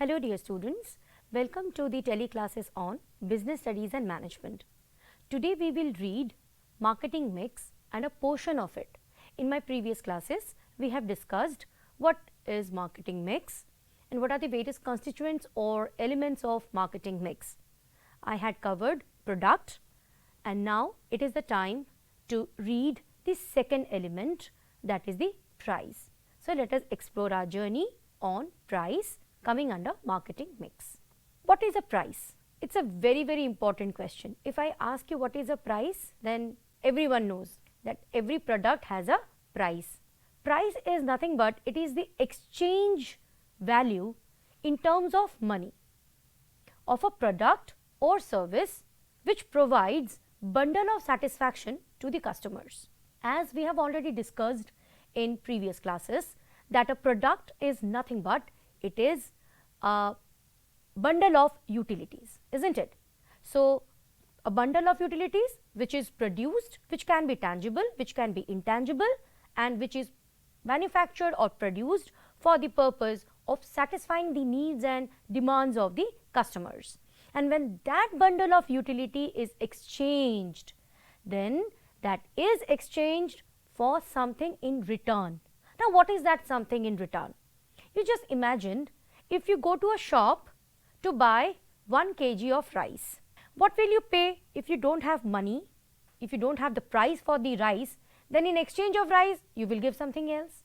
Hello dear students, welcome to the tele classes on Business Studies and Management. Today we will read marketing mix and a portion of it. In my previous classes, we have discussed what is marketing mix and what are the various constituents or elements of marketing mix. I had covered product and now it is the time to read the second element, that is the price. So let us explore our journey on price coming under marketing mix. What is a price? It's a very important question. If I ask you what is a price, then everyone knows that every product has a price. Price is nothing but it is the exchange value in terms of money of a product or service which provides bundle of satisfaction to the customers. As we have already discussed in previous classes, that a product is nothing but it is a bundle of utilities, isn't it? So, a bundle of utilities which is produced, which can be tangible, which can be intangible, and which is manufactured or produced for the purpose of satisfying the needs and demands of the customers. And when that bundle of utility is exchanged, then that is exchanged for something in return. Now, what is that something in return? You just imagined if you go to a shop to buy 1 kg of rice. What will you pay if you don't have money? If you don't have the price for the rice, then in exchange of rice, you will give something else.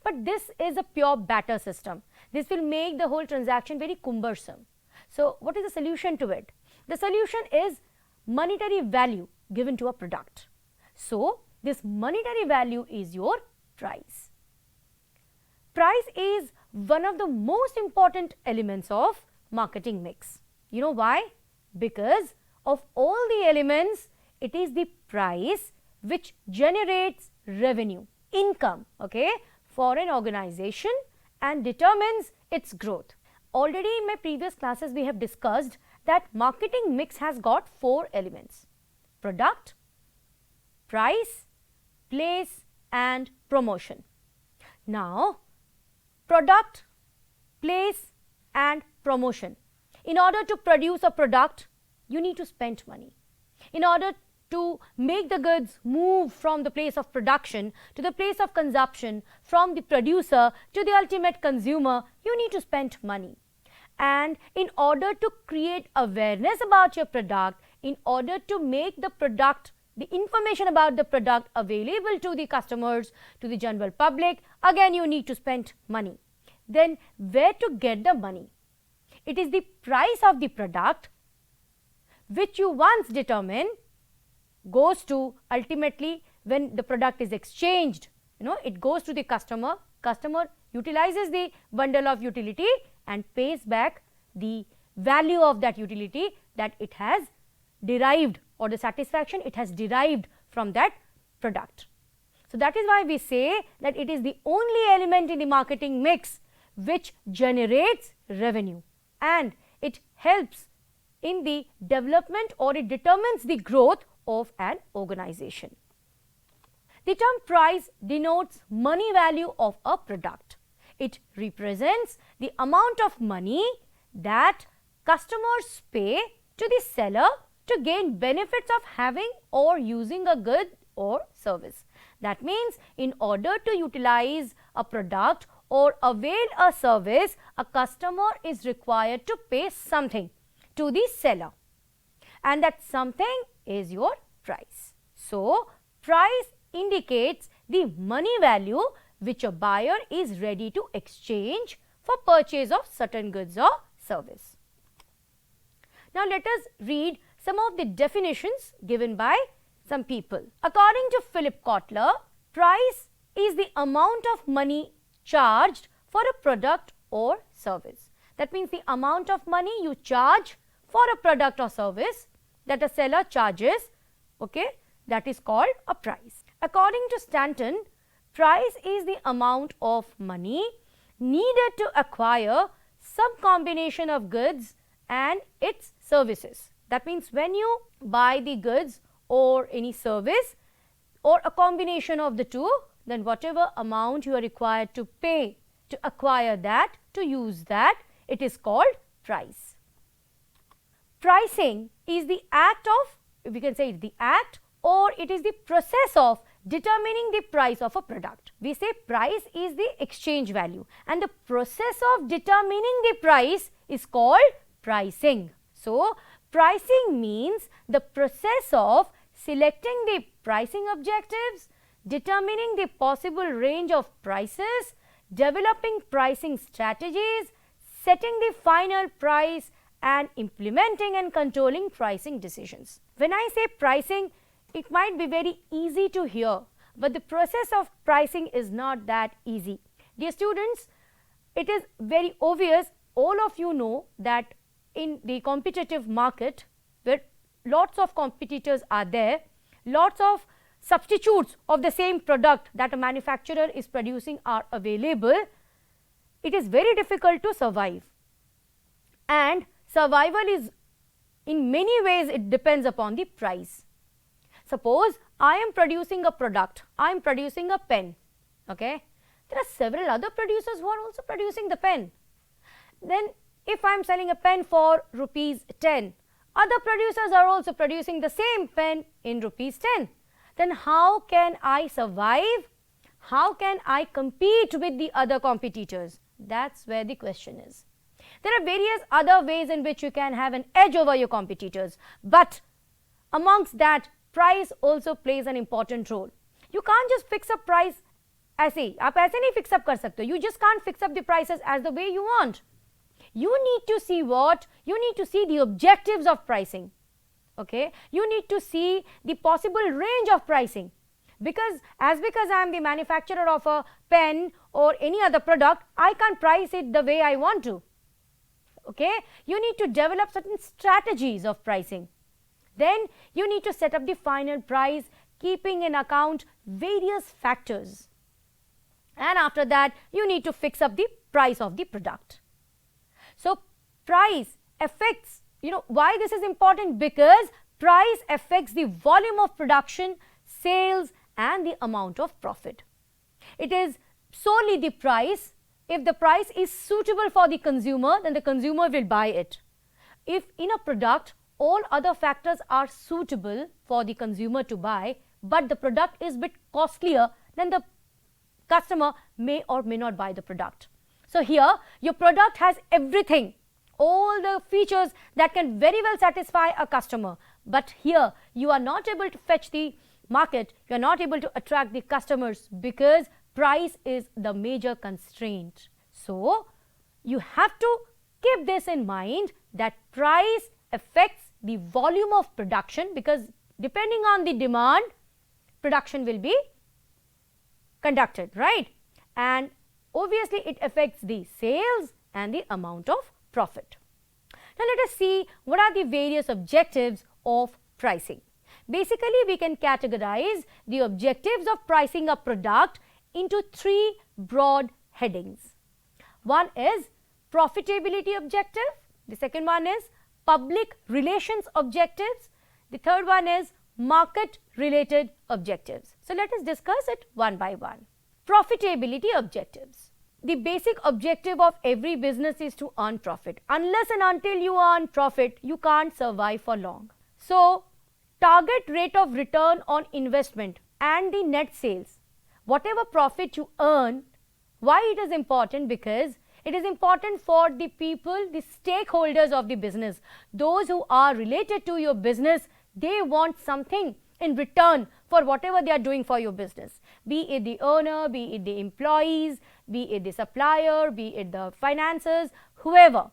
But this is a pure barter system. This will make the whole transaction very cumbersome. So, what is the solution to it? The solution is monetary value given to a product. So, this monetary value is your price. Price is one of the most important elements of marketing mix. You know why? Because of all the elements, it is the price which generates revenue, income, okay, for an organization and determines its growth. Already in my previous classes, we have discussed that marketing mix has got 4 elements: product, price, place, and promotion. Now, product, place, and promotion. In order to produce a product, you need to spend money. In order to make the goods move from the place of production to the place of consumption, from the producer to the ultimate consumer, you need to spend money. And in order to create awareness about your product, in order to make the product, the information about the product available to the customers, to the general public, again you need to spend money. Then where to get the money? It is the price of the product which you once determine goes to ultimately when the product is exchanged, it goes to the customer. Customer utilizes the bundle of utility and pays back the value of that utility that it has derived, or the satisfaction it has derived from that product. So, that is why we say that it is the only element in the marketing mix which generates revenue, and it helps in the development, or it determines the growth of an organization. The term price denotes money value of a product. It represents the amount of money that customers pay to the seller to gain benefits of having or using a good or service. That means in order to utilize a product or avail a service, a customer is required to pay something to the seller, and that something is your price. So, price indicates the money value which a buyer is ready to exchange for purchase of certain goods or service. Now, let us read some of the definitions given by some people. According to Philip Kotler, price is the amount of money charged for a product or service. That means the amount of money you charge for a product or service that a seller charges, okay, that is called a price. According to Stanton, price is the amount of money needed to acquire some combination of goods and its services. That means when you buy the goods or any service or a combination of the two, then whatever amount you are required to pay to acquire that, to use that, it is called price. Pricing is the act of, we can say it's the act or it is the process of determining the price of a product. We say price is the exchange value and the process of determining the price is called pricing. So, pricing means the process of selecting the pricing objectives, determining the possible range of prices, developing pricing strategies, setting the final price and implementing and controlling pricing decisions. When I say pricing, it might be very easy to hear, but the process of pricing is not that easy. Dear students, it is very obvious, all of you know that in the competitive market where lots of competitors are there, lots of substitutes of the same product that a manufacturer is producing are available, it is very difficult to survive. And survival is, in many ways, it depends upon the price. Suppose I am producing a product, I am producing a pen, okay. There are several other producers who are also producing the pen. Then if I am selling a pen for rupees 10, other producers are also producing the same pen in rupees 10. Then how can I survive? How can I compete with the other competitors? That's where the question is. There are various other ways in which you can have an edge over your competitors, but amongst that, price also plays an important role. You can't just fix up price ऐसे ही, आप ऐसे नहीं fix up कर सकते. You just can't fix up the prices as the way you want. You need to see what? You need to see the objectives of pricing. Okay, you need to see the possible range of pricing, because I am the manufacturer of a pen or any other product, I can't price it the way I want to. Okay, you need to develop certain strategies of pricing. Then you need to set up the final price, keeping in account various factors, and after that you need to fix up the price of the product. So price affects, why this is important? Because price affects the volume of production, sales and the amount of profit. It is solely the price. If the price is suitable for the consumer, then the consumer will buy it. If in a product all other factors are suitable for the consumer to buy, but the product is a bit costlier, then the customer may or may not buy the product. So here your product has everything, all the features that can very well satisfy a customer, but here you are not able to fetch the market, you are not able to attract the customers because price is the major constraint. So you have to keep this in mind, that price affects the volume of production, because depending on the demand, production will be conducted, right? And obviously it affects the sales and the amount of profit. Now let us see what are the various objectives of pricing. Basically, we can categorize the objectives of pricing a product into three broad headings. One is profitability objective, the second one is public relations objectives, the third one is market related objectives. So let us discuss it one by one. Profitability objectives. The basic objective of every business is to earn profit. Unless and until you earn profit, you can't survive for long. So target rate of return on investment and the net sales, whatever profit you earn. Why it is important? Because it is important for the people, the stakeholders of the business, those who are related to your business. They want something in return for whatever they are doing for your business, be it the owner, be it the employees, be it the supplier, be it the financiers, whoever,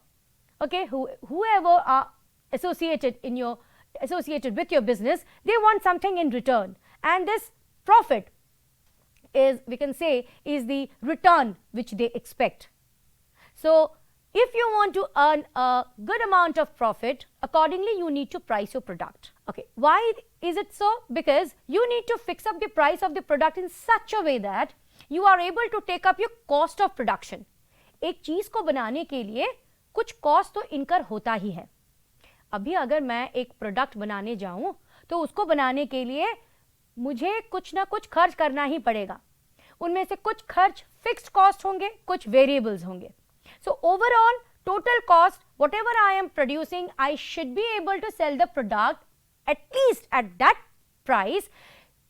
okay, whoever are associated with your business, they want something in return, and this profit is, we can say, is the return which they expect. So if you want to earn a good amount of profit, accordingly you need to price your product. Okay, why is it so? Because you need to fix up the price of the product in such a way that you are able to take up your cost of production. एक चीज को बनाने के लिए कुछ cost तो इनकर होता ही है. अभी अगर मैं एक प्रोडक्ट बनाने जाऊं तो उसको बनाने के लिए मुझे कुछ ना कुछ खर्च करना ही पड़ेगा. उनमें से कुछ खर्च फिक्स्ड कॉस्ट होंगे, कुछ वेरिएबल्स होंगे. So overall total cost, whatever I am producing, I should be able to sell the product at least at that price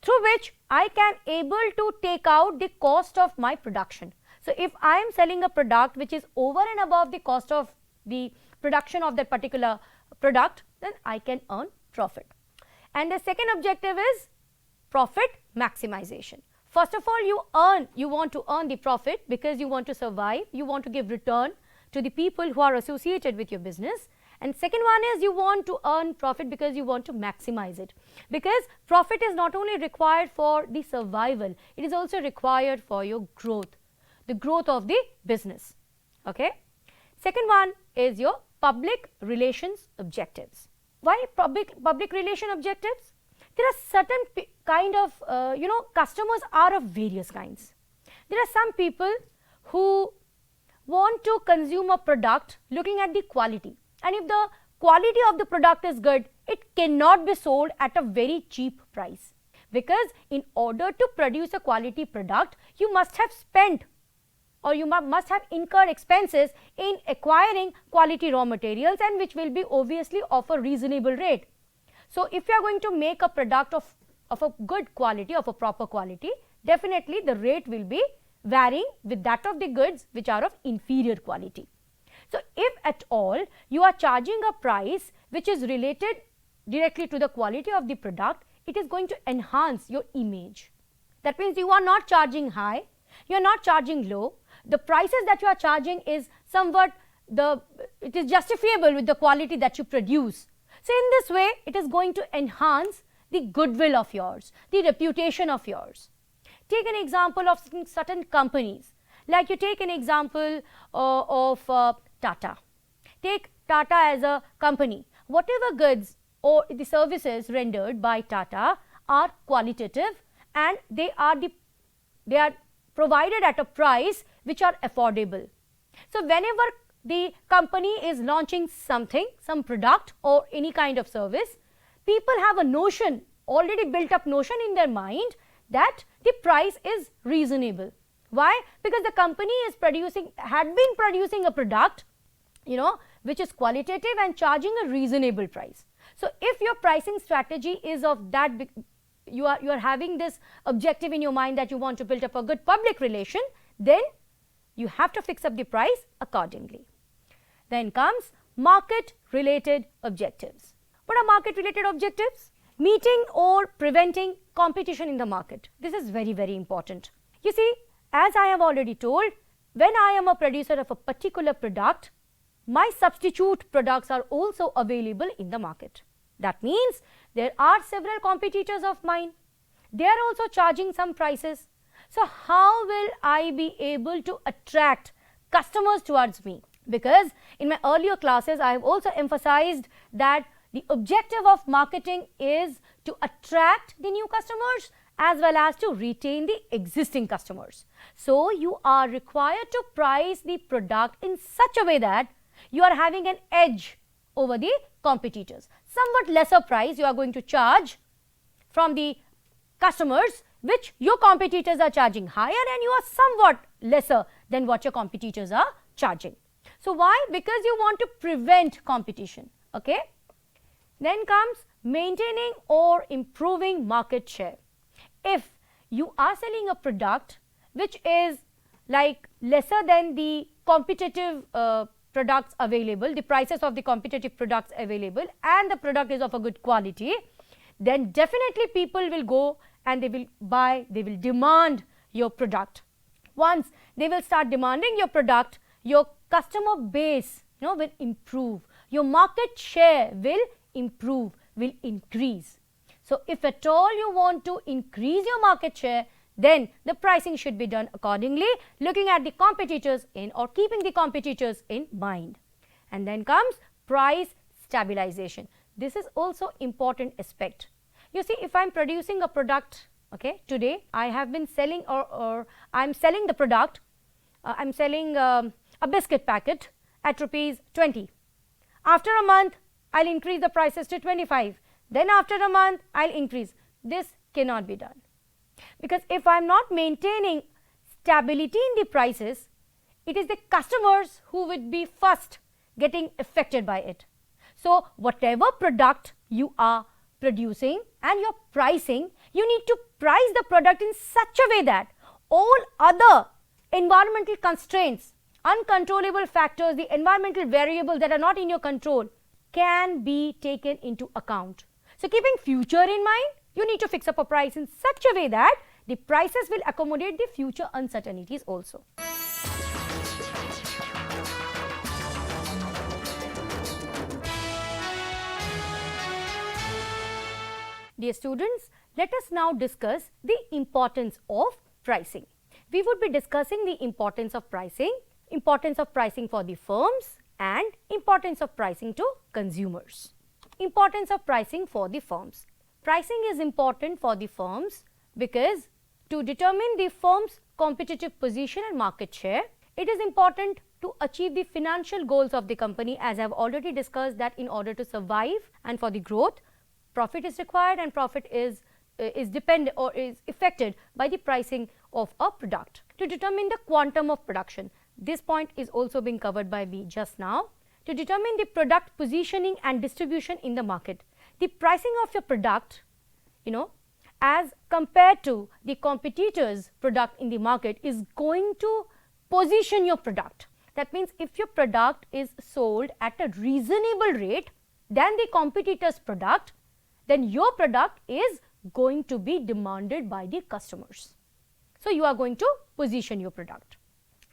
through which I can able to take out the cost of my production. So, if I am selling a product which is over and above the cost of the production of that particular product, then I can earn profit. And the second objective is profit maximization. First of all, you want to earn the profit because you want to survive, you want to give return to the people who are associated with your business. And second one is you want to earn profit because you want to maximize it, because profit is not only required for the survival, it is also required for your growth, the growth of the business. Okay. Second one is your public relations objectives. Why public relation objectives? There are certain kind of customers are of various kinds. There are some people who want to consume a product looking at the quality, and if the quality of the product is good, it cannot be sold at a very cheap price, because in order to produce a quality product, you must have spent or you must have incurred expenses in acquiring quality raw materials, and which will be obviously of a reasonable rate. So, if you are going to make a product of a good quality, of a proper quality, definitely the rate will be varying with that of the goods which are of inferior quality. So, if at all you are charging a price which is related directly to the quality of the product, it is going to enhance your image. That means you are not charging high, you are not charging low, the prices that you are charging is somewhat it is justifiable with the quality that you produce. So, in this way it is going to enhance the goodwill of yours, the reputation of yours. Take an example of certain companies, like you take an example of Tata. Take Tata as a company. Whatever goods or the services rendered by Tata are qualitative, and they are provided at a price which are affordable. So, whenever the company is launching something, some product or any kind of service, people have a notion, already built up notion in their mind, that the price is reasonable. Why? Because the company had been producing a product, which is qualitative and charging a reasonable price. So, if your pricing strategy is of that, you are having this objective in your mind that you want to build up a good public relation, then you have to fix up the price accordingly. Then comes market related objectives. What are market related objectives? Meeting or preventing competition in the market. This is very, very important. You see, as I have already told, when I am a producer of a particular product, my substitute products are also available in the market. That means there are several competitors of mine. They are also charging some prices. So, how will I be able to attract customers towards me? Because in my earlier classes, I have also emphasized that the objective of marketing is to attract the new customers as well as to retain the existing customers. So, you are required to price the product in such a way that you are having an edge over the competitors. Somewhat lesser price you are going to charge from the customers, which your competitors are charging higher, and you are somewhat lesser than what your competitors are charging. So, why? Because you want to prevent competition. Okay. Then comes maintaining or improving market share. If you are selling a product which is like lesser than the competitive products available, the prices of the competitive products available, and the product is of a good quality, then definitely people will go and they will buy, they will demand your product. Once they will start demanding your product, your customer base will improve, your market share will improve, will increase. So, if at all you want to increase your market share, then the pricing should be done accordingly, looking at the competitors in or keeping the competitors in mind. And then comes price stabilization. This is also important aspect. You see, if I am producing a product, okay, today I have been selling or I am selling the product, I am selling a biscuit packet at rupees 20. After a month, I will increase the prices to 25. Then after a month, I will increase. This cannot be done. Because if I am not maintaining stability in the prices, it is the customers who would be first getting affected by it. So whatever product you are producing and you're pricing, you need to price the product in such a way that all other environmental constraints, uncontrollable factors, the environmental variables that are not in your control can be taken into account. So keeping future in mind, you need to fix up a price in such a way that the prices will accommodate the future uncertainties also. Dear students, let us now discuss the importance of pricing. We would be discussing the importance of pricing for the firms and importance of pricing to consumers. Importance of pricing for the firms. Pricing is important for the firms because to determine the firm's competitive position and market share, it is important to achieve the financial goals of the company, as I have already discussed that in order to survive and for the growth, profit is required, and profit is dependent or is affected by the pricing of a product. To determine the quantum of production, this point is also being covered by me just now. To determine the product positioning and distribution in the market, the pricing of your product, as compared to the competitor's product in the market, is going to position your product. That means if your product is sold at a reasonable rate than the competitor's product, then your product is going to be demanded by the customers. So you are going to position your product.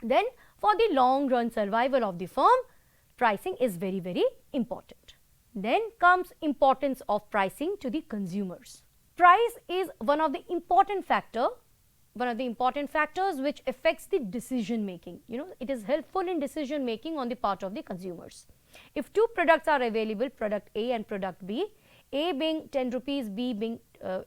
Then for the long run survival of the firm, pricing is very, very important. Then comes importance of pricing to the consumers. Price is one of the important factors which affects the decision making. It is helpful in decision making on the part of the consumers. If two products are available, product A and product B, A being 10 rupees, B being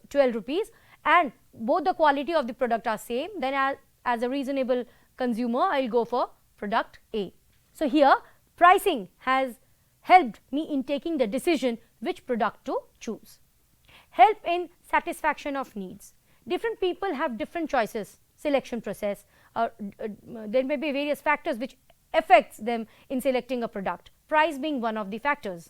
12 rupees, and both the quality of the product are same, then as a reasonable consumer, I will go for product A. So here pricing has helped me in taking the decision which product to choose. Help in satisfaction of needs. Different people have different choices, selection process, there may be various factors which affects them in selecting a product, price being one of the factors.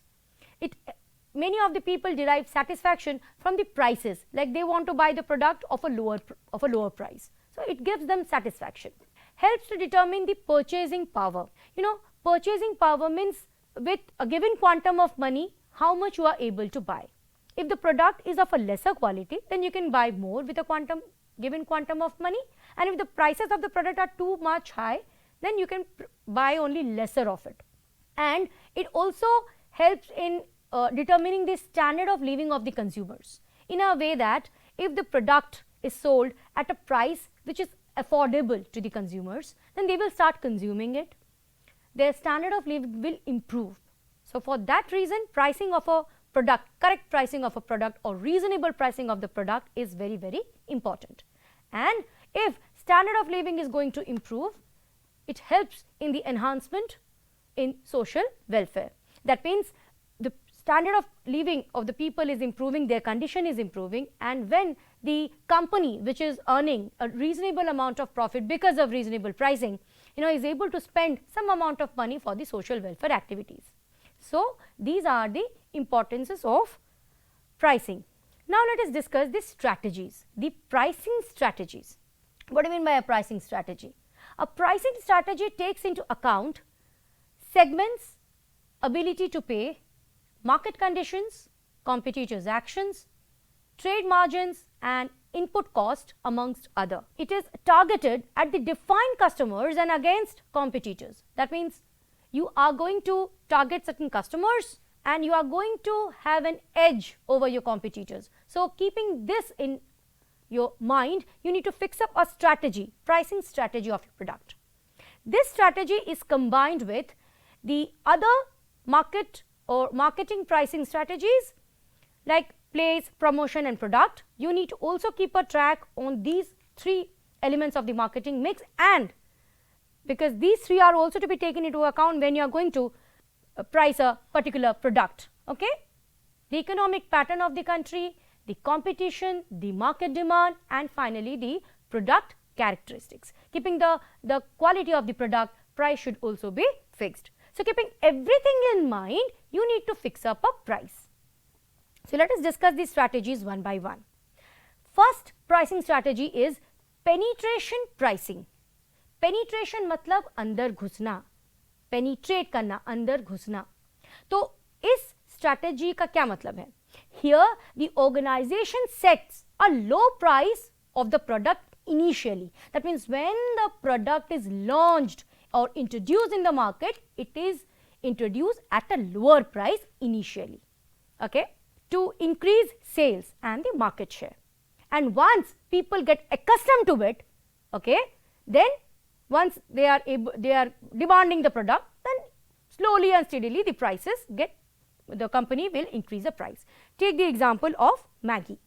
Many of the people derive satisfaction from the prices, like they want to buy the product of a lower price. So it gives them satisfaction. Helps to determine the purchasing power. Purchasing power means with a given quantum of money, how much you are able to buy. If the product is of a lesser quality, then you can buy more with a given quantum of money, and if the prices of the product are too much high, then you can buy only lesser of it. And it also helps in determining the standard of living of the consumers, in a way that if the product is sold at a price which is affordable to the consumers, then they will start consuming it. Their standard of living will improve. So for that reason, pricing of a product, correct pricing of a product or reasonable pricing of the product is very, very important. And if standard of living is going to improve, it helps in the enhancement in social welfare. That means the standard of living of the people is improving, their condition is improving, and when the company which is earning a reasonable amount of profit because of reasonable pricing, is able to spend some amount of money for the social welfare activities. So these are the importances of pricing. Now let us discuss the strategies, the pricing strategies. What do I mean by a pricing strategy? A pricing strategy takes into account segments, ability to pay, market conditions, competitors' actions, trade margins, and input cost, amongst other. It is targeted at the defined customers and against competitors. That means you are going to target certain customers and you are going to have an edge over your competitors. So keeping this in your mind, you need to fix up a strategy, pricing strategy of your product. This strategy is combined with the other market or marketing pricing strategies like place, promotion and product. You need to also keep a track on these three elements of the marketing mix, and because these three are also to be taken into account when you are going to price a particular product. Okay? The economic pattern of the country, the competition, the market demand, and finally the product characteristics. Keeping the quality of the product, price should also be fixed. So keeping everything in mind, you need to fix up a price. So let us discuss these strategies one by one. First pricing strategy is penetration pricing. Penetration मतलब अंदर घुसना, penetrate करना, अंदर घुसना. तो इस strategy का क्या मतलब है? Here the organization sets a low price of the product initially. That means when the product is launched or introduced in the market, it is introduced at a lower price initially, okay, to increase sales and the market share. And once people get accustomed to it, okay, then once they are demanding the product, then slowly and steadily the company will increase the price. Take the example of Maggi.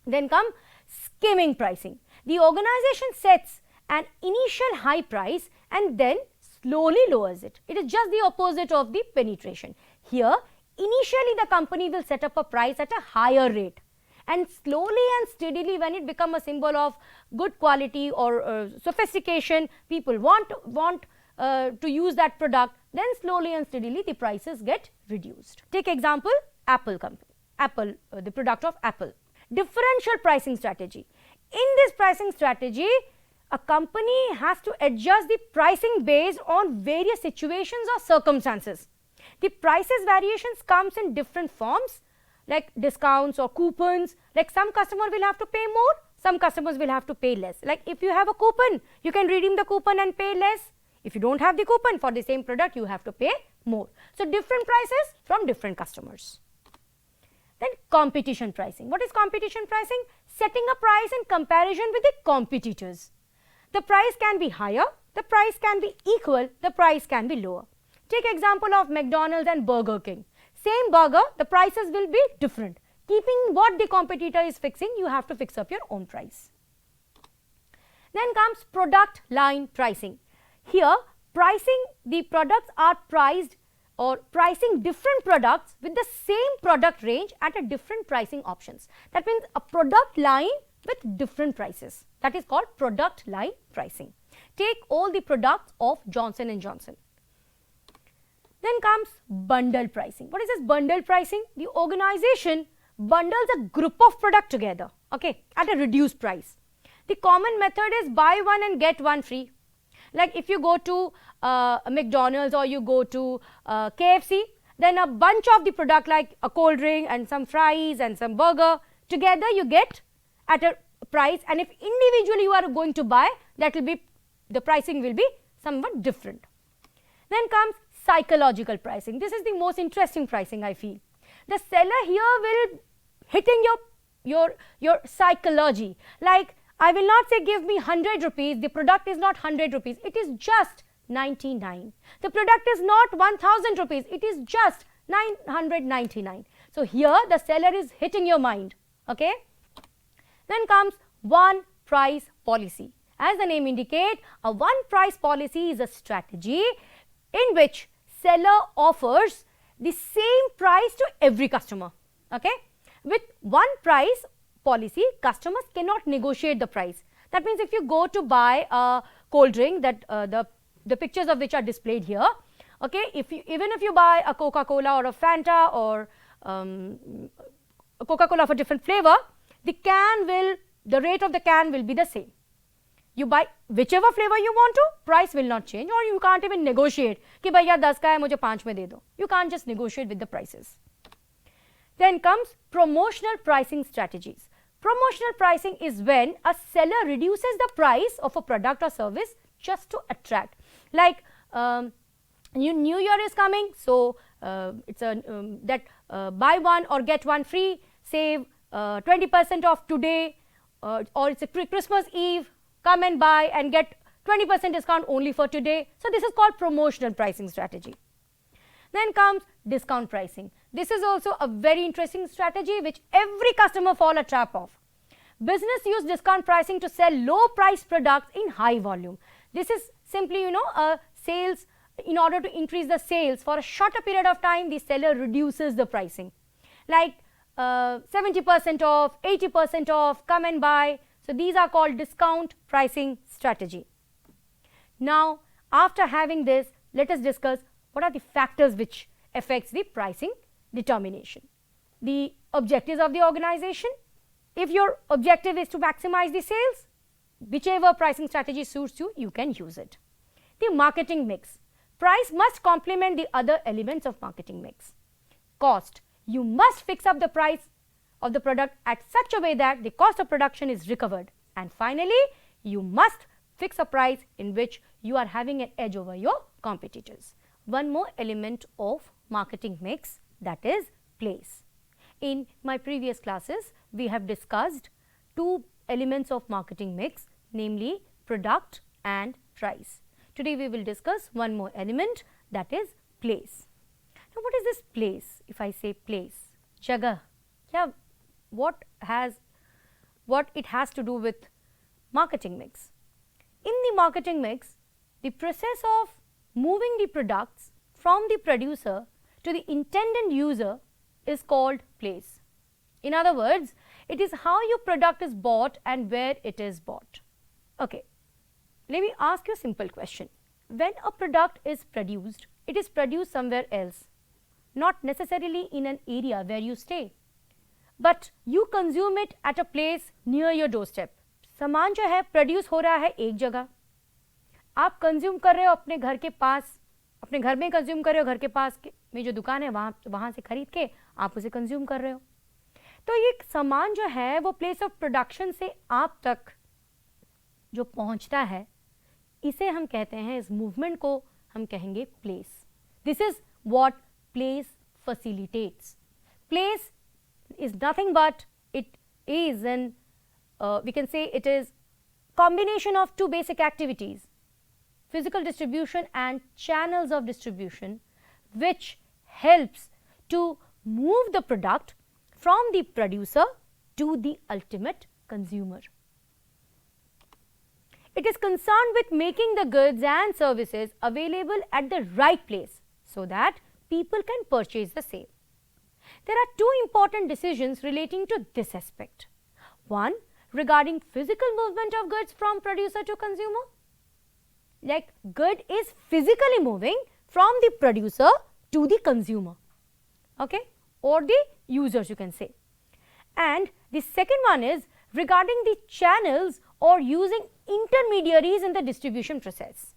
Then come skimming pricing. The organization sets an initial high price and then slowly lowers it. It is just the opposite of the penetration. Here, initially the company will set up a price at a higher rate, and slowly and steadily, when it becomes a symbol of good quality or sophistication, people want to use that product, then slowly and steadily the prices get reduced. Take example, Apple company. Apple, the product of Apple. Differential pricing strategy. In this pricing strategy, a company has to adjust the pricing based on various situations or circumstances. The prices variations comes in different forms, like discounts or coupons. Like some customer will have to pay more, some customers will have to pay less. Like if you have a coupon, you can redeem the coupon and pay less. If you don't have the coupon for the same product, you have to pay more. So different prices from different customers. Then competition pricing. What is competition pricing? Setting a price in comparison with the competitors. The price can be higher, the price can be equal, the price can be lower. Take example of McDonald's and Burger King. Same burger, the prices will be different. Keeping what the competitor is fixing, you have to fix up your own price. Then comes product line pricing. Here, the products are priced or pricing different products with the same product range at a different pricing options. That means a product line with different prices. That is called product line pricing. Take all the products of Johnson & Johnson. Then comes bundle pricing. What is this bundle pricing? The organization bundles a group of product together, okay, at a reduced price. The common method is buy one and get one free. Like if you go to McDonald's or you go to KFC, then a bunch of the product like a cold drink and some fries and some burger, together you get at a price, and if individually you are going to buy, that will be, the pricing will be somewhat different. Then comes psychological pricing. This is the most interesting pricing, I feel. The seller here will hitting your psychology. Like I will not say give me 100 rupees, the product is not 100 rupees, it is just 99. The product is not 1000 rupees, it is just 999. So here the seller is hitting your mind, okay. Then comes one price policy. As the name indicates, a one price policy is a strategy in which seller offers the same price to every customer, okay. With one price policy, customers cannot negotiate the price. That means if you go to buy a cold drink that the pictures of which are displayed here, okay, even if you buy a Coca-Cola or a Fanta or a Coca-Cola of a different flavor, the rate of the can will be the same. You buy whichever flavor you want to, price will not change, or you can't even negotiate कि भैया 10 का है मुझे 5 में दे दो. You can't just negotiate with the prices. Then comes promotional pricing strategies. Promotional pricing is when a seller reduces the price of a product or service just to attract. Like New Year is coming, so it's buy one or get one free, save 20% off today, or it's a Christmas Eve, come and buy and get 20% discount only for today. So this is called promotional pricing strategy. Then comes discount pricing. This is also a very interesting strategy which every customer fall a trap of. Business use discount pricing to sell low price products in high volume. This is simply, a sales, in order to increase the sales for a shorter period of time, the seller reduces the pricing. Like 70% off, 80% off, come and buy. So these are called discount pricing strategy. Now, after having this, let us discuss what are the factors which affects the pricing determination? The objectives of the organization. If your objective is to maximize the sales, whichever pricing strategy suits you, you can use it. The marketing mix. Price must complement the other elements of marketing mix. Cost. You must fix up the price of the product at such a way that the cost of production is recovered. And finally, you must fix a price in which you are having an edge over your competitors. One more element of marketing mix, that is place. In my previous classes, we have discussed two elements of marketing mix, namely product and price. Today we will discuss one more element, that is place. Now what is this place? If I say place, jagah, yeah, what it has to do with marketing mix? In the marketing mix, the process of moving the products from the producer to the intended user is called place. In other words, it is how your product is bought and where it is bought. Okay, let me ask you a simple question. When a product is produced, it is produced somewhere else, not necessarily in an area where you stay, but you consume it at a place near your doorstep. सामान जो है produce हो रहा है एक जगह, आप consume कर रहे हो अपने घर के पास, अपने घर में कंज्यूम कर रहे हो, घर के पास में जो दुकान है वहाँ से खरीद के आप उसे कंज्यूम कर रहे हो. तो ये सामान जो है वो प्लेस ऑफ प्रोडक्शन से आप तक जो पहुँचता है, इसे हम कहते हैं, इस मूवमेंट को हम कहेंगे place. This is what place facilitates. Place is nothing but it is an we can say it is combination of two basic activities, physical distribution and channels of distribution, which helps to move the product from the producer to the ultimate consumer. It is concerned with making the goods and services available at the right place so that people can purchase the same. There are two important decisions relating to this aspect. One, regarding physical movement of goods from producer to consumer. Like good is physically moving from the producer to the consumer, okay, or the users you can say. And the second one is regarding the channels or using intermediaries in the distribution process.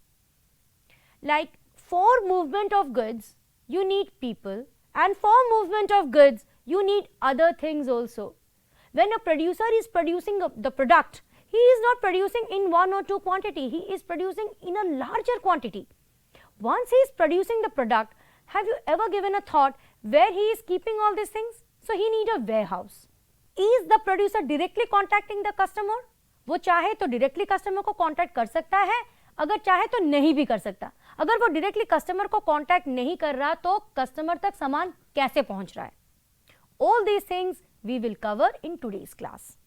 Like for movement of goods, you need people, and for movement of goods, you need other things also. When a producer is producing the product, he is not producing in one or two quantity, he is producing in a larger quantity. Once he is producing the product, have you ever given a thought where he is keeping all these things? So he need a warehouse. Is the producer directly contacting the customer? वो चाहे तो directly customer को contact कर सकता है, अगर चाहे तो नहीं भी कर सकता. अगर वो directly customer को contact नहीं कर रहा तो customer तक सामान कैसे पहुंच रहा है? All these things we will cover in today's class.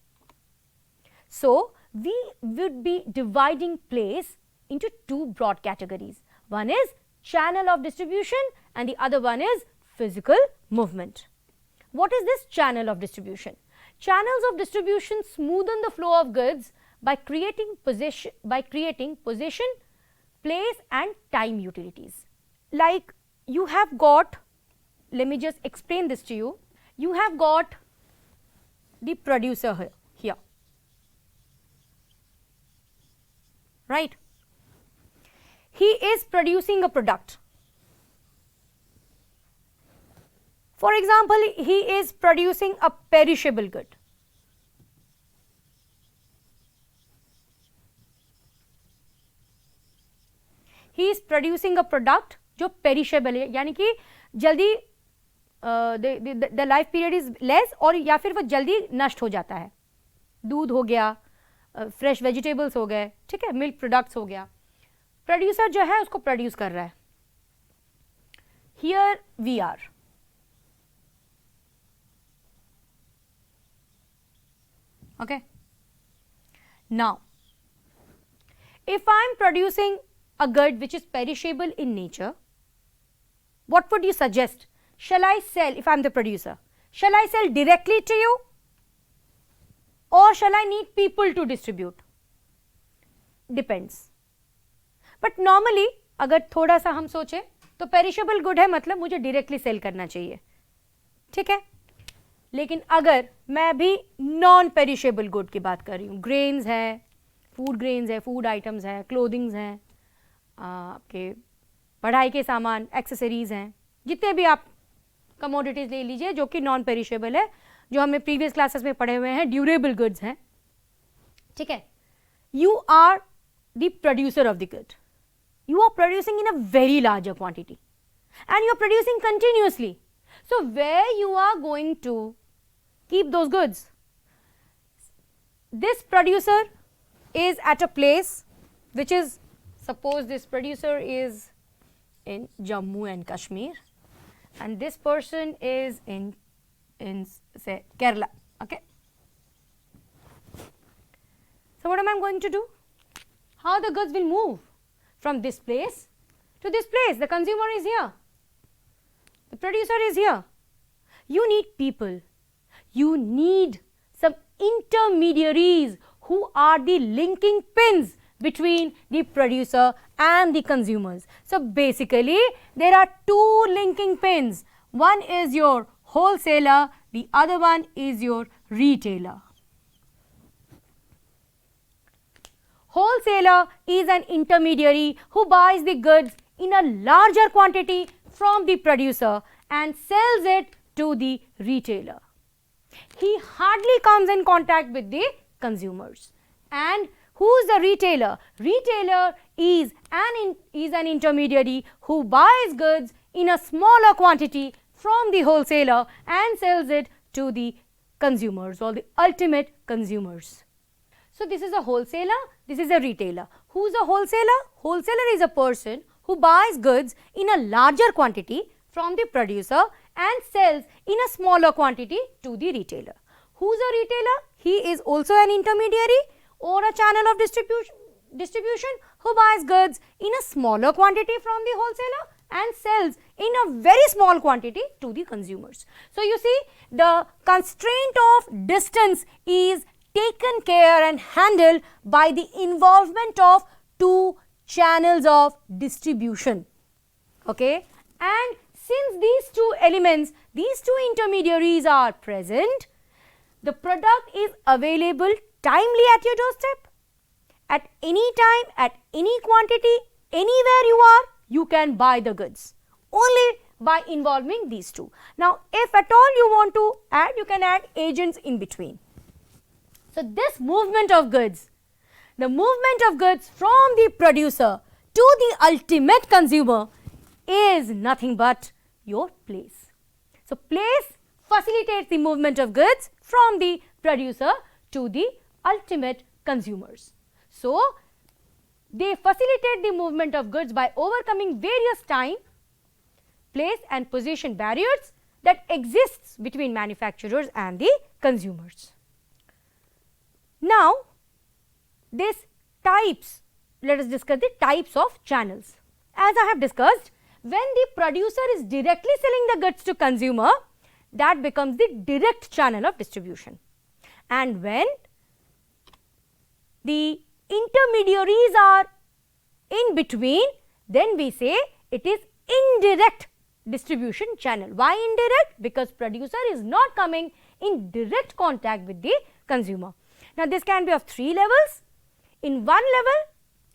So we would be dividing place into two broad categories. One is channel of distribution and the other one is physical movement. What is this channel of distribution? Channels of distribution smoothen the flow of goods by creating position, place and time utilities. Like you have got, let me just explain this to you. You have got the producer here, right? He is producing a product. For example, he is producing a perishable good. He is producing a product जो perishable है, यानी कि जल्दी the life period is less और या फिर वो जल्दी नष्ट हो जाता है. दूध हो गया, fresh vegetables हो गए, ठीक है, milk products हो गया. Producer जो है उसको produce कर रहा है. Here we are. Okay. Now, if I am producing a good which is perishable in nature, what would you suggest? Shall I sell, if I am the producer, shall I sell directly to you or shall I need people to distribute? Depends. But normally, अगर थोड़ा सा हम सोचें तो perishable good है मतलब मुझे directly cell करना चाहिए, ठीक है। लेकिन अगर मैं भी नॉन पेरिशेबल गुड की बात कर रही हूँ, ग्रेन्स है, फूड ग्रेन्स है, फूड आइटम्स है, क्लोथिंग्स हैं, आपके पढ़ाई के सामान, एक्सेसरीज हैं, जितने भी आप कमोडिटीज ले लीजिए जो कि नॉन पेरिशेबल है, जो हमने प्रीवियस क्लासेस में पढ़े हुए हैं, ड्यूरेबल गुड्स हैं, ठीक है। You are the producer of the good, you are producing in a very larger quantity and you are producing continuously. So where you are going to keep those goods? This producer is at a place which is, suppose this producer is in Jammu and Kashmir and this person is in say Kerala, okay. So what am I going to do? How the goods will move from this place to this place? The consumer is here, the producer is here. You need people, you need some intermediaries who are the linking pins between the producer and the consumers. So basically there are two linking pins, one is your wholesaler, the other one is your retailer. Wholesaler is an intermediary who buys the goods in a larger quantity from the producer and sells it to the retailer. He hardly comes in contact with the consumers. And who is the retailer? Retailer is an intermediary who buys goods in a smaller quantity from the wholesaler and sells it to the consumers or the ultimate consumers. So this is a wholesaler, this is a retailer. Who is a wholesaler? Wholesaler is a person who buys goods in a larger quantity from the producer and sells in a smaller quantity to the retailer. Who is a retailer? He is also an intermediary or a channel of distribution who buys goods in a smaller quantity from the wholesaler and sells in a very small quantity to the consumers. So you see, the constraint of distance is taken care and handled by the involvement of two channels of distribution, okay. And since these two elements, these two intermediaries are present, the product is available timely at your doorstep. At any time, at any quantity, anywhere you are, you can buy the goods only by involving these two. Now, if at all you want to add, you can add agents in between. So this movement of goods, the movement of goods from the producer to the ultimate consumer is nothing but your place. So place facilitates the movement of goods from the producer to the ultimate consumers. So they facilitate the movement of goods by overcoming various time, place and position barriers that exists between manufacturers and the consumers. Now these types, let us discuss the types of channels. As I have discussed, when the producer is directly selling the goods to consumer, that becomes the direct channel of distribution. And when the intermediaries are in between, then we say it is indirect distribution channel. Why indirect? Because producer is not coming in direct contact with the consumer. Now this can be of three levels. In one level,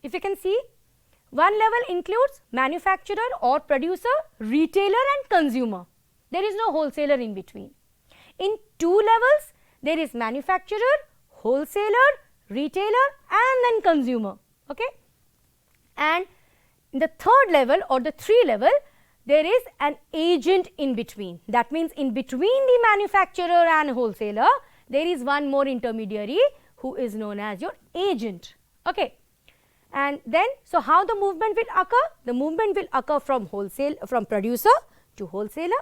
if you can see, one level includes manufacturer or producer, retailer and consumer. There is no wholesaler in between. In two levels, there is manufacturer, wholesaler, retailer and then consumer, okay. And in the third level or the three level, there is an agent in between. That means in between the manufacturer and wholesaler, there is one more intermediary who is known as your agent, okay. And then, so how the movement will occur? The movement will occur from producer to wholesaler,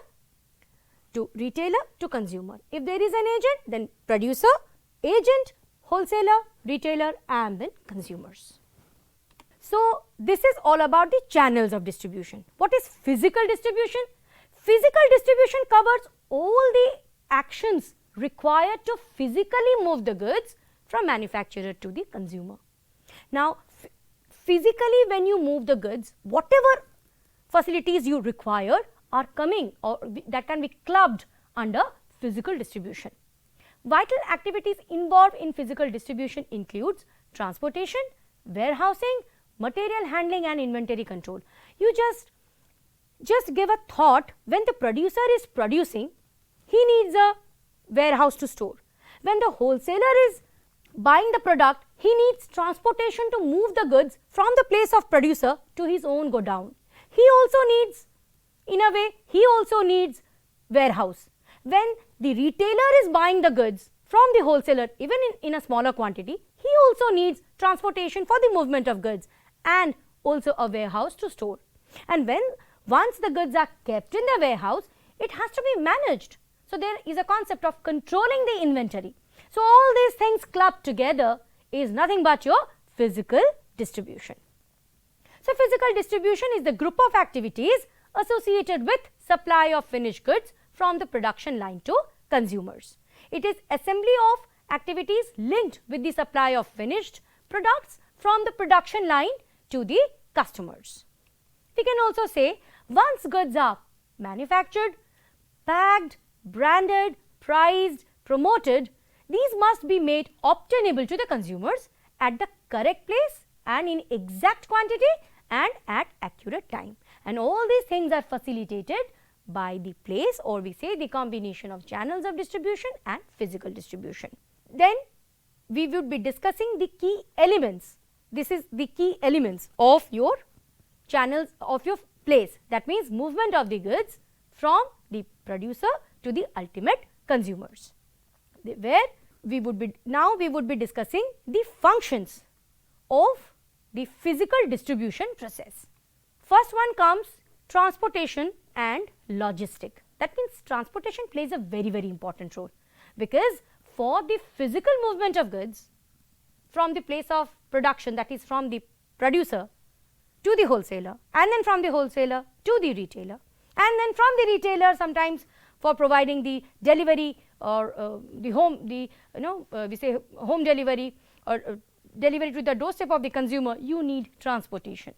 to retailer, to consumer. If there is an agent, then producer, agent, wholesaler, retailer and then consumers. So this is all about the channels of distribution. What is physical distribution? Physical distribution covers all the actions required to physically move the goods from manufacturer to the consumer. Now physically when you move the goods, whatever facilities you require are coming or that can be clubbed under physical distribution. Vital activities involved in physical distribution includes transportation, warehousing, material handling and inventory control. You just give a thought, when the producer is producing, he needs a warehouse to store. When the wholesaler is buying the product, he needs transportation to move the goods from the place of producer to his own godown. He also needs, in a way, he also needs warehouse. When the retailer is buying the goods from the wholesaler, even in a smaller quantity, he also needs transportation for the movement of goods and also a warehouse to store. And once the goods are kept in the warehouse, it has to be managed. So there is a concept of controlling the inventory. So all these things clubbed together is nothing but your physical distribution. So physical distribution is the group of activities associated with supply of finished goods from the production line to consumers. It is assembly of activities linked with the supply of finished products from the production line to the customers. We can also say once goods are manufactured, packed, branded, priced, promoted, these must be made obtainable to the consumers at the correct place and in exact quantity and at accurate time. And all these things are facilitated by the place, or we say the combination of channels of distribution and physical distribution. Then we would be discussing the key elements. This is the key elements of your channels of your place. That means movement of the goods from the producer to the ultimate consumers. Where we would be discussing the functions of the physical distribution process. First one comes transportation and logistic. That means transportation plays a very, very important role, because for the physical movement of goods from the place of production, that is from the producer to the wholesaler, and then from the wholesaler to the retailer, and then from the retailer sometimes for providing the delivery or we say home delivery or delivery to the doorstep of the consumer, you need transportation.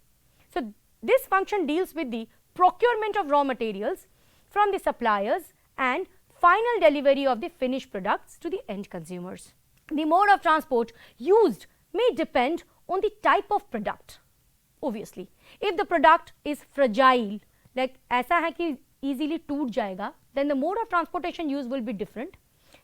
So this function deals with the procurement of raw materials from the suppliers and final delivery of the finished products to the end consumers. The mode of transport used may depend on the type of product. Obviously, if the product is fragile, like ऐसा है कि easily टूट जाएगा, then the mode of transportation used will be different.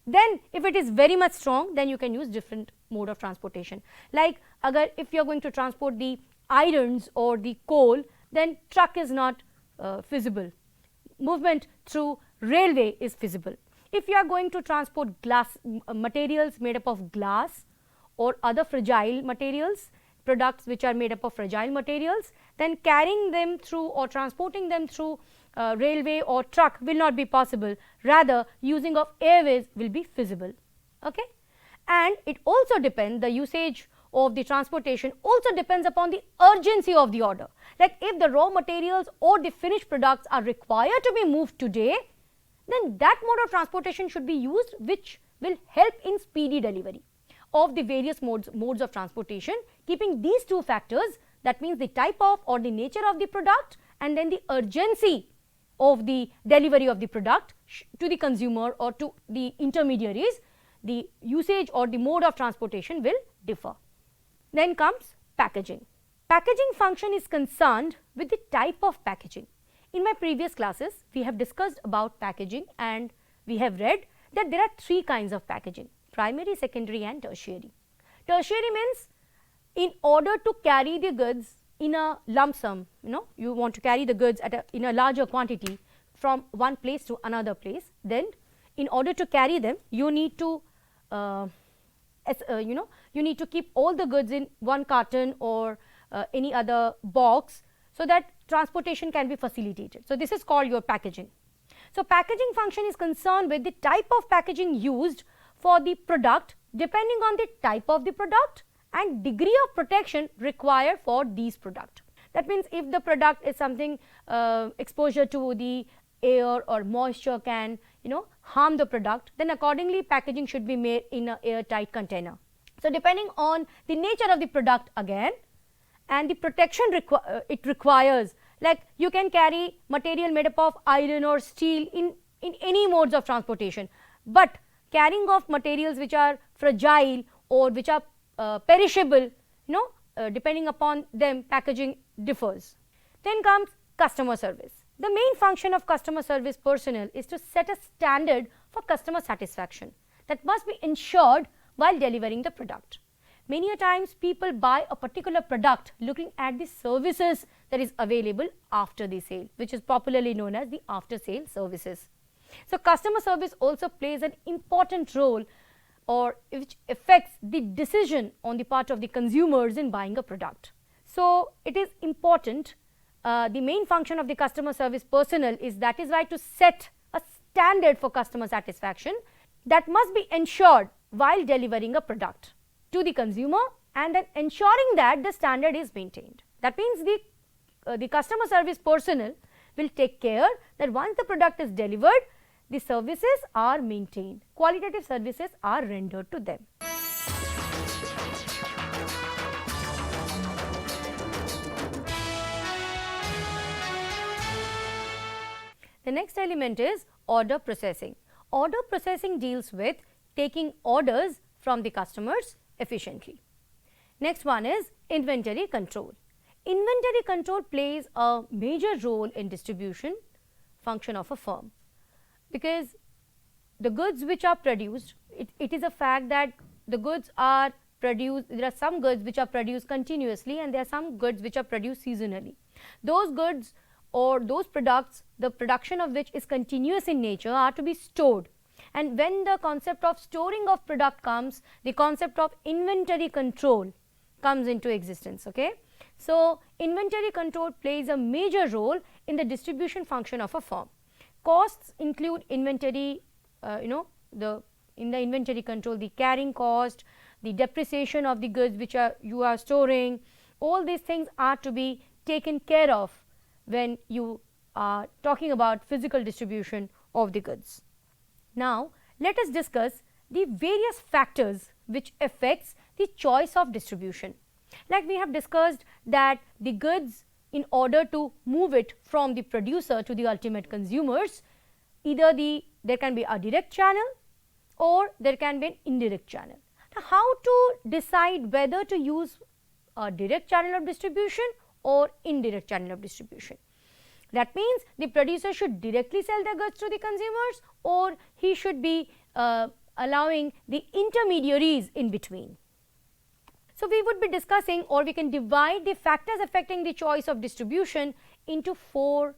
Then if it is very much strong, then you can use different mode of transportation. Like if you are going to transport the irons or the coal, then truck is not feasible. Movement through railway is feasible. If you are going to transport glass materials made up of glass or other fragile materials, products which are made up of fragile materials, then carrying them through or transporting them through railway or truck will not be possible. Rather, using of airways will be feasible. Okay? And it also depends, the usage of the transportation also depends upon the urgency of the order. Like if the raw materials or the finished products are required to be moved today, then that mode of transportation should be used, which will help in speedy delivery of the various modes of transportation, keeping these two factors, that means the type of or the nature of the product and then the urgency of the delivery of the product to the consumer or to the intermediaries, the usage or the mode of transportation will differ. Then comes packaging. Packaging function is concerned with the type of packaging. In my previous classes, we have discussed about packaging and we have read that there are three kinds of packaging: primary, secondary and tertiary. Tertiary means in order to carry the goods in a lump sum, you want to carry the goods in a larger quantity from one place to another place, then in order to carry them, you need to you need to keep all the goods in one carton or any other box, so that transportation can be facilitated. So this is called your packaging. So packaging function is concerned with the type of packaging used for the product, depending on the type of the product and degree of protection required for these product. That means if the product is something exposure to the air or moisture can harm the product, then accordingly packaging should be made in an airtight container. So depending on the nature of the product again and the protection it requires, Like you can carry material made up of iron or steel in any modes of transportation, but carrying of materials which are fragile or which are perishable, depending upon them, packaging differs. Then comes customer service. The main function of customer service personnel is to set a standard for customer satisfaction that must be ensured while delivering the product. Many a times people buy a particular product looking at the services that is available after the sale, which is popularly known as the after sale services. So customer service also plays an important role, or which affects the decision on the part of the consumers in buying a product. So it is important, the main function of the customer service personnel is to set a standard for customer satisfaction that must be ensured while delivering a product to the consumer, and then ensuring that the standard is maintained. That means the customer service personnel will take care that once the product is delivered, the services are maintained, qualitative services are rendered to them. The next element is order processing. Order processing deals with taking orders from the customers efficiently. Next one is inventory control. Inventory control plays a major role in distribution function of a firm, because the goods which are produced, it is a fact that the goods are produced, there are some goods which are produced continuously and there are some goods which are produced seasonally. Those goods or those products, the production of which is continuous in nature, are to be stored. And when the concept of storing of product comes, the concept of inventory control comes into existence. Okay? So inventory control plays a major role in the distribution function of a firm. Costs include inventory, in the inventory control, the carrying cost, the depreciation of the goods which you are storing. All these things are to be taken care of when you are talking about physical distribution of the goods. Now let us discuss the various factors which affects the choice of distribution. Like we have discussed that the goods, in order to move it from the producer to the ultimate consumers, either there can be a direct channel or there can be an indirect channel. Now how to decide whether to use a direct channel of distribution or indirect channel of distribution? That means the producer should directly sell the goods to the consumers, or he should be allowing the intermediaries in between. So we would be discussing, or we can divide the factors affecting the choice of distribution into 4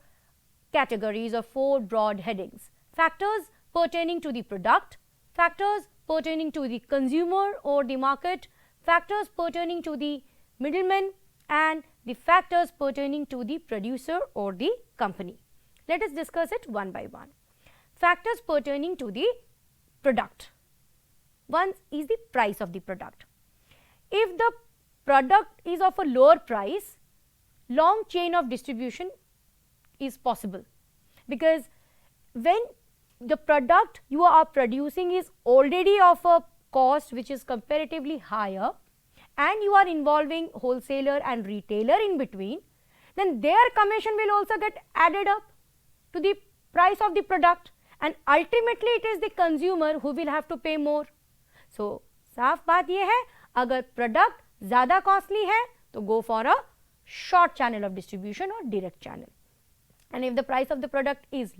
categories or 4 broad headings. Factors pertaining to the product, factors pertaining to the consumer or the market, factors pertaining to the middlemen, and the factors pertaining to the producer or the company. Let us discuss it one by one. Factors pertaining to the product. One is the price of the product. If the product is of a lower price, long chain of distribution is possible, because when the product you are producing is already of a cost which is comparatively higher, and you are involving wholesaler and retailer in between, then their commission will also get added up to the price of the product, and ultimately it is the consumer who will have to pay more. So साफ बात ये है, अगर product ज़्यादा costly है तो go for a short channel of distribution or direct channel, and if the price of the product is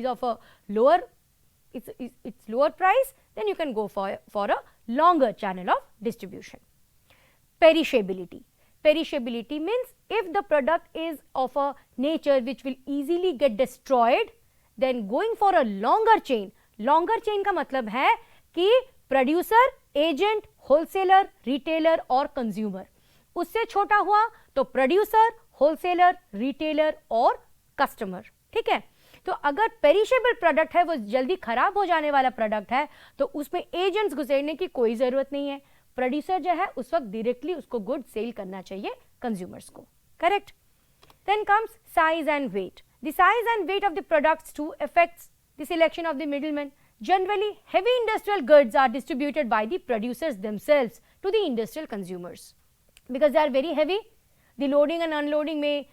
of a lower, it's lower price, then you can go for a longer channel of distribution. Perishability. Perishability means if the product is of a nature which will easily get destroyed, then going for a longer chain. Longer chain का मतलब है कि producer, agent, wholesaler, retailer और consumer. उससे छोटा हुआ तो producer, wholesaler, retailer और customer. ठीक है? तो अगर पेरिशेबल प्रोडक्ट है, वो जल्दी खराब हो जाने वाला प्रोडक्ट है, तो उसमें एजेंट्स घुसेड़ने की कोई ज़रूरत नहीं है. प्रोड्यूसर जो है उस वक्त डायरेक्टली उसको गुड सेल करना चाहिए कंज्यूमर्स को. Correct? Then comes size and weight. The size and weight of the products to affects the selection of the middleman. Generally, heavy industrial goods are distributed by the producers themselves to the industrial consumers because they are very heavy. The loading and unloading may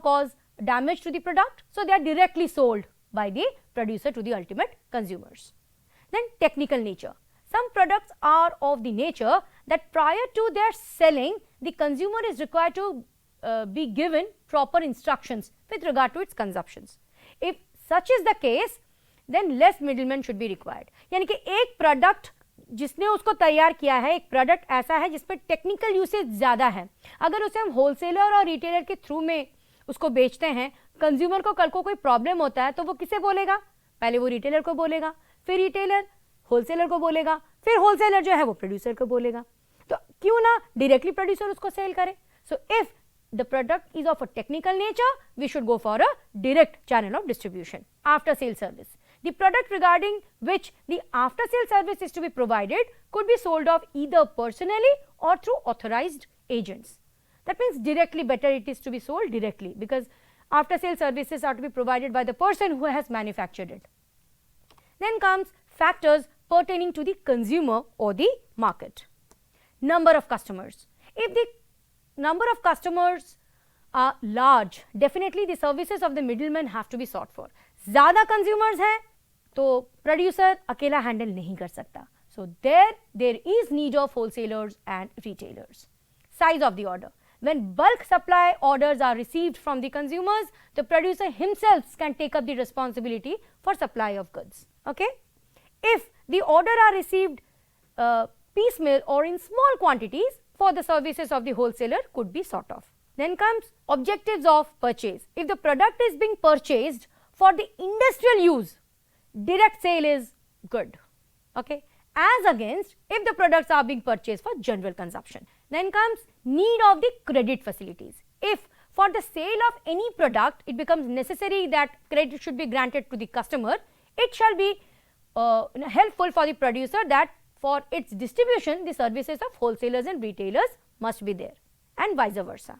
cause damage to the product, so they are directly sold by the producer to the ultimate consumers. Then technical nature. Some products are of the nature that prior to their selling, the consumer is required to be given proper instructions with regard to its consumptions. If such is the case, then less middlemen should be required. यानी कि एक product जिसने उसको तैयार किया है, एक product ऐसा है जिस पर टेक्निकल यूसेज ज़्यादा है, अगर उसे हम होलसेलर और रिटेलर के थ्रू में उसको बेचते हैं, कंज्यूमर को कल को कोई प्रॉब्लम होता है तो वो किसे बोलेगा? पहले वो रिटेलर को बोलेगा, फिर रिटेलर होलसेलर को बोलेगा, फिर होलसेलर जो है वो प्रोड्यूसर को बोलेगा. तो क्यों ना डायरेक्टली प्रोड्यूसर उसको सेल करे? So if the product is of a technical nature, we should go for a direct channel of distribution. After sale service. The product regarding which the after sale service is to be provided could be sold off either personally or through authorized agents. That means directly, better it is to be sold directly, because after sale services are to be provided by the person who has manufactured it. Then comes factors pertaining to the consumer or the market. Number of customers. If the number of customers are large, definitely the services of the middleman have to be sought for. ज़्यादा consumers हैं तो producer अकेला handle नहीं कर सकता. So there is need of wholesalers and retailers. Size of the order. When bulk supply orders are received from the consumers, the producer himself can take up the responsibility for supply of goods. Okay? If the order are received piecemeal or in small quantities, for the services of the wholesaler could be sought of. Then comes objectives of purchase. If the product is being purchased for the industrial use, direct sale is good. Okay? As against if the products are being purchased for general consumption. Then comes need of the credit facilities. If for the sale of any product it becomes necessary that credit should be granted to the customer, it shall be helpful for the producer that for its distribution the services of wholesalers and retailers must be there, and vice versa.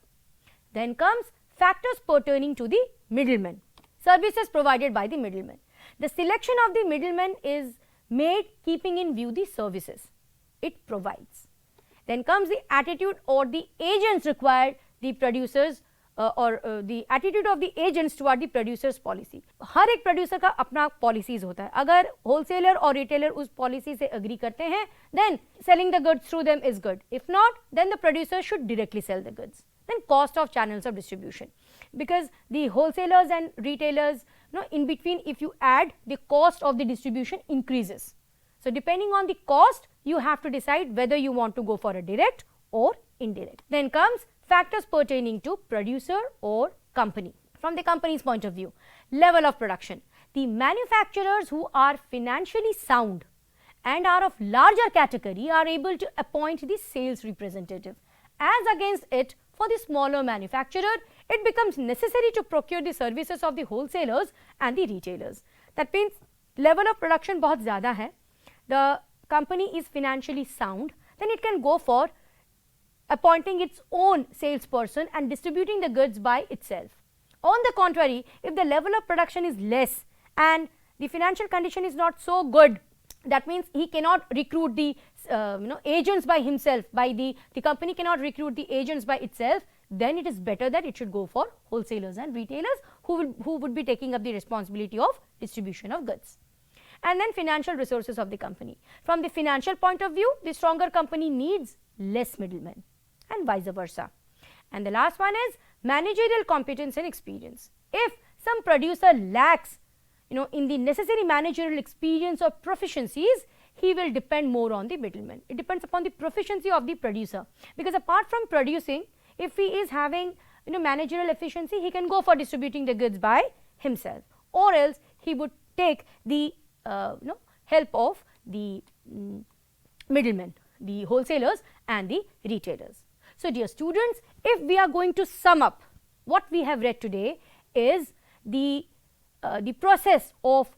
Then comes factors pertaining to the middleman. Services provided by the middleman. The selection of the middleman is made keeping in view the services it provides. Then comes the attitude or the agents required the producers the attitude of the agents toward the producers policy. हर एक producer का अपना policies होता है. अगर wholesaler और retailer उस policy से agree करते हैं, then selling the goods through them is good. If not, then the producer should directly sell the goods. Then cost of channels of distribution, because the wholesalers and retailers, in between, if you add, the cost of the distribution increases. So depending on the cost, you have to decide whether you want to go for a direct or indirect. Then comes factors pertaining to producer or company. From the company's point of view, level of production. The manufacturers who are financially sound and are of larger category are able to appoint the sales representative. As against it, for the smaller manufacturer, it becomes necessary to procure the services of the wholesalers and the retailers. That means level of production बहुत ज़्यादा है. The company is financially sound, then it can go for appointing its own salesperson and distributing the goods by itself. On the contrary, if the level of production is less and the financial condition is not so good, that means he cannot recruit the agents by himself, the company cannot recruit the agents by itself, then it is better that it should go for wholesalers and retailers who would be taking up the responsibility of distribution of goods. And then financial resources of the company. From the financial point of view, the stronger company needs less middlemen, and vice versa. And the last one is managerial competence and experience. If some producer lacks in the necessary managerial experience or proficiencies, he will depend more on the middleman. It depends upon the proficiency of the producer, because apart from producing, if he is having managerial efficiency, he can go for distributing the goods by himself, or else he would take the help of the middlemen, the wholesalers and the retailers. So dear students, if we are going to sum up what we have read today is the process of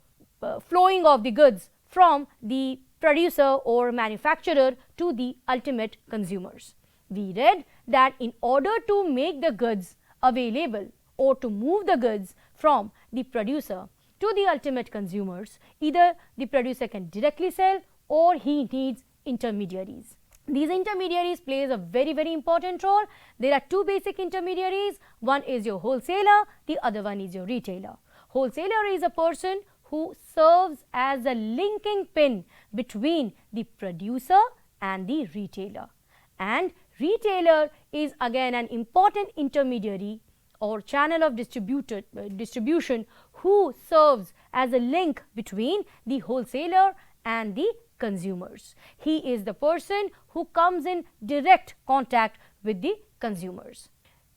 flowing of the goods from the producer or manufacturer to the ultimate consumers. We read that in order to make the goods available or to move the goods from the producer to the ultimate consumers, either the producer can directly sell or he needs intermediaries. These intermediaries plays a very important role. There are two basic intermediaries. One is your wholesaler, the other one is your retailer. Wholesaler is a person who serves as a linking pin between the producer and the retailer. And retailer is again an important intermediary or channel of distribution who serves as a link between the wholesaler and the consumers. He is the person who comes in direct contact with the consumers.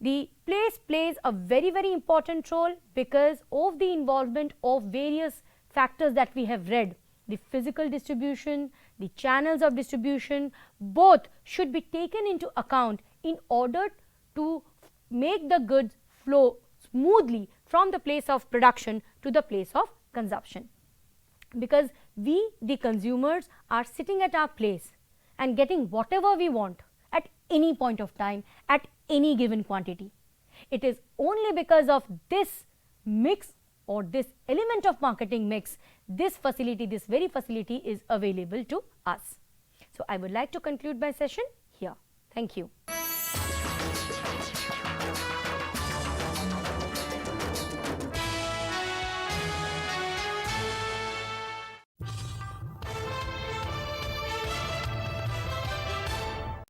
The place plays a very important role because of the involvement of various factors that we have read. The physical distribution, the channels of distribution, both should be taken into account in order to make the goods flow smoothly from the place of production to the place of consumption. Because we, the consumers, are sitting at our place and getting whatever we want at any point of time, at any given quantity. It is only because of this mix or this element of marketing mix, this very facility is available to us. So, I would like to conclude my session here. Thank you.